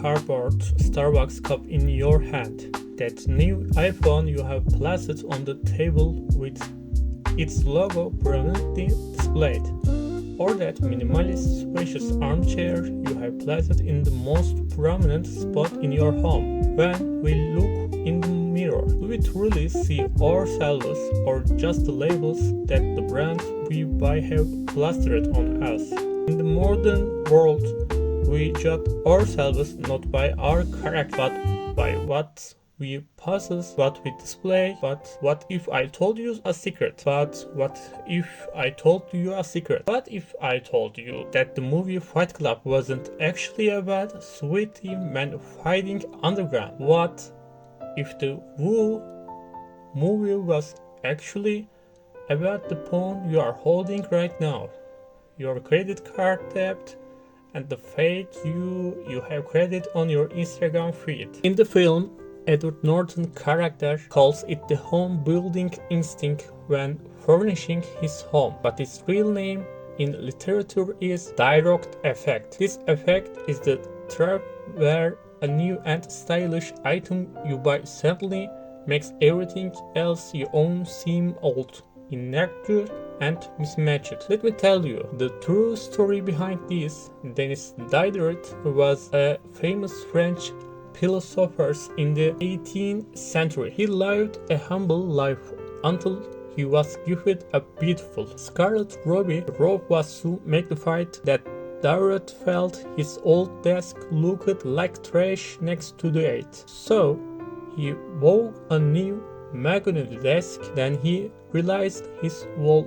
Cardboard Starbucks cup in your hand, that new iPhone you have placed on the table with its logo prominently displayed, or that minimalist spacious armchair you have placed in the most prominent spot in your home. When we look in the mirror, do we truly see ourselves or just the labels that the brands we buy have plastered on us? In the modern world, we judge ourselves not by our character but by what we possess, what we display. But what if I told you a secret? But what if I told you a secret? What if I told you that the movie Fight Club wasn't actually about sweaty men fighting underground? What if the Woo movie was actually about the phone you are holding right now, your credit card debt, and the fake you have created on your Instagram feed? In the film, Edward Norton character calls it the home building instinct when furnishing his home, but its real name in literature is Diderot Effect. This effect is the trap where a new and stylish item you buy suddenly makes everything else you own seem old, inaccurate, and mismatched. Let me tell you the true story behind this. Denis Diderot was a famous French philosopher in the 18th century. He lived a humble life until he was gifted a beautiful scarlet robe. The robe was so magnified that Diderot felt his old desk looked like trash next to it. So he bought a new mahogany desk. Then he realized his wall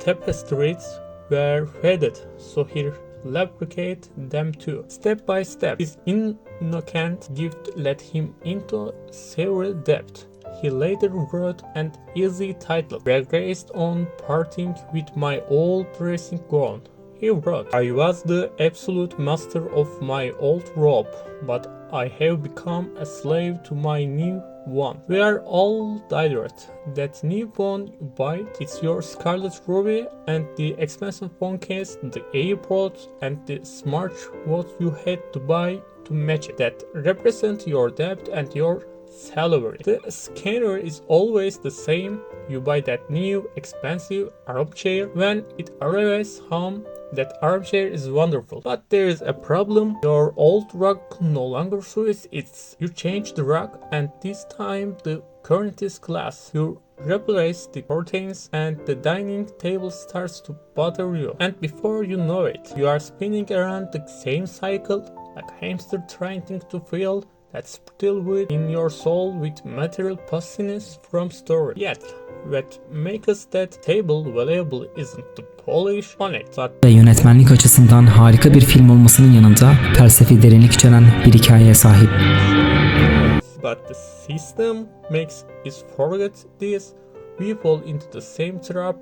tapestries were faded, so he lubricated them too. Step by step, his innocent gift led him into severe debt. He later wrote an easy title, "Regressed on parting with my old dressing gown." He wrote, "I was the absolute master of my old robe, but I have become a slave to my new one." We are all Diderot. That new phone you buy, it's your scarlet robe and the expensive phone case, the AirPods and the smartwatch you had to buy to match it, that represent your debt and your salary. The scanner is always the same. You buy that new expensive armchair. When it arrives home, that armchair is wonderful, but there is a problem. Your old rug no longer suits it. You change the rug, and this time the curtain is glass. You replace the curtains, and the dining table starts to bother you. And before you know it, you are spinning around the same cycle like a hamster trying to fill that still wood in your soul with material possiness from storage. Yet, what makes that table valuable isn't the polish on it, but yönetmenlik açısından harika bir film olmasının yanında felsefi derinlik içeren bir hikayeye sahip. But the system makes us forget this. We fall into the same trap,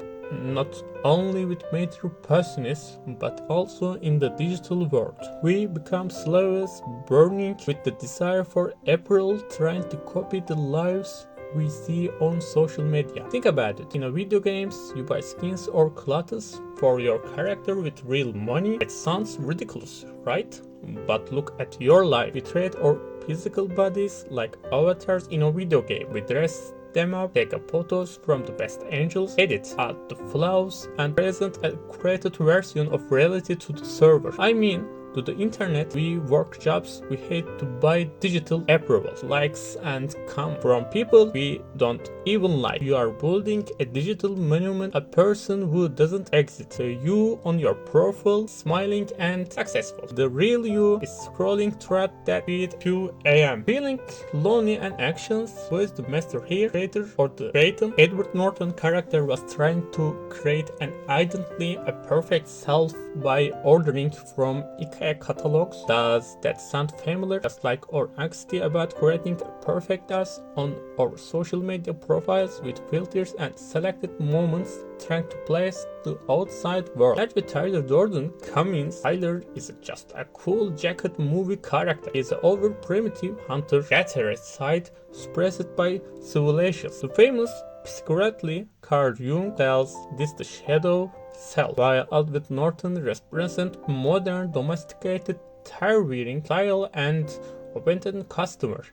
not only with material possessions, but also in the digital world. We become slaves, burning with the desire for apparel, trying to copy the lives we see on social media. Think about it. In a video games, you buy skins or clothes for your character with real money. It sounds ridiculous, right? But look at your life. We trade our physical bodies like avatars in a video game. We dress them up, take photos from the best angles, edit out the flaws, and present a created version of reality to the server. I mean, to the internet. We work jobs, we hate to buy digital approval, likes and come from people we don't even like. You are building a digital monument, a person who doesn't exist. So you on your profile, smiling and successful. The real you is scrolling through that feed 2 a.m. feeling lonely and anxious. Who is the master here? Creator or the creator? Edward Norton character was trying to create an identity, a perfect self by ordering from IKEA catalogs. Does that sound familiar? Just like our anxiety about creating a perfect us on our social media profiles with filters and selected moments, trying to place the outside world. That with Tyler Durden comes, Tyler is just a cool jacket movie character. He's an over primitive hunter-gatherer side suppressed by civilization. The famous psychiatrically Carl Jung tells this the shadow self, while Edward Norton represents modern domesticated tie-wearing style and obedient customer.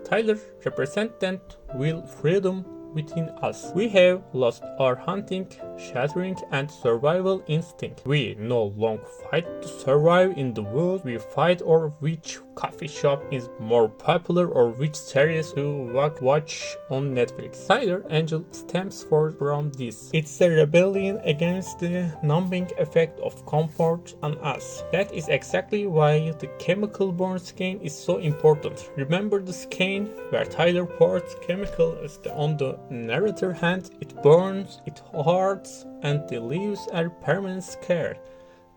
Tyler represents that will freedom within us. We have lost our hunting, sheltering, and survival instinct. We no longer fight to survive in the world. We fight over which coffee shop is more popular or which series to watch on Netflix. Tyler Angel stems from this. It's a rebellion against the numbing effect of comfort on us. That is exactly why the chemical burn scan is so important. Remember the scan where Tyler pours chemical on the narrator hand, it burns, it hurts, and the leaves are permanent scar.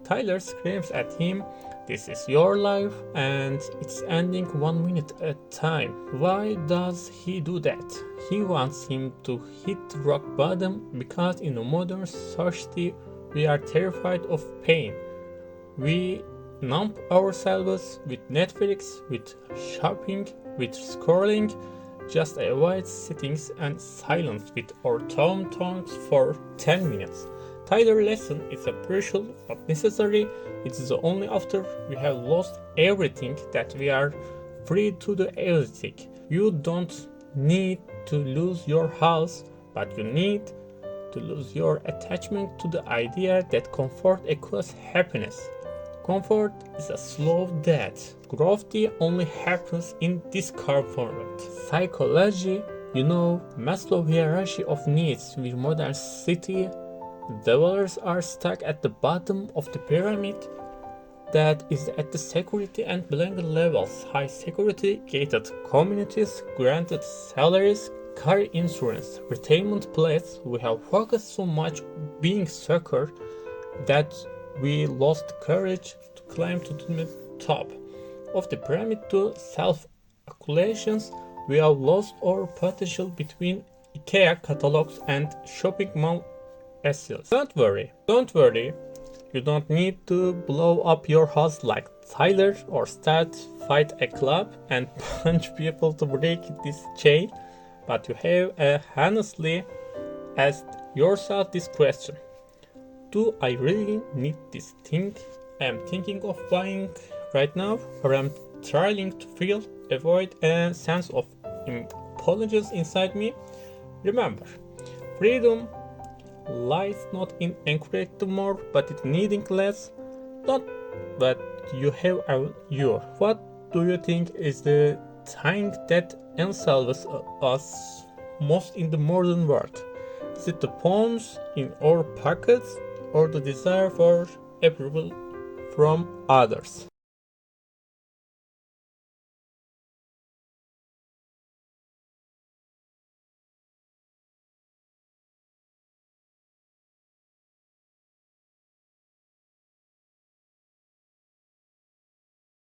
Tyler screams at him, "This is your life, and it's ending 1 minute at a time." Why does he do that? He wants him to hit rock bottom because in a modern society we are terrified of pain. We numb ourselves with Netflix, with shopping, with scrolling, just avoid sittings and silence with our tongues for 10 minutes. Tyler lesson is a crucial but necessary. It is only after we have lost everything that we are free to do everything. You don't need to lose your house, but you need to lose your attachment to the idea that comfort equals happiness. Comfort is a slow death. Growth only happens in discomfort. Psychology, Maslow's hierarchy of needs with modern city developers are stuck at the bottom of the pyramid that is at the security and belonging levels. High security, gated communities, granted salaries, car insurance, retirement plans. We have focused so much being secure that we lost the courage to climb to the top of the pyramid to self-accumulations. We have lost our potential between IKEA catalogs and shopping mall essence. Don't worry. You don't need to blow up your house like Tyler or start fight a club and punch people to break this chain, but you have honestly asked yourself this question. Do I really need this thing I'm thinking of buying right now, or I'm trying to avoid a sense of impotence inside me? Remember, freedom lies not in encouraging more, but in needing less. Not that you have you. What do you think is the thing that enslaves us most in the modern world? Is it the phones in our pockets, or the desire for approval from others?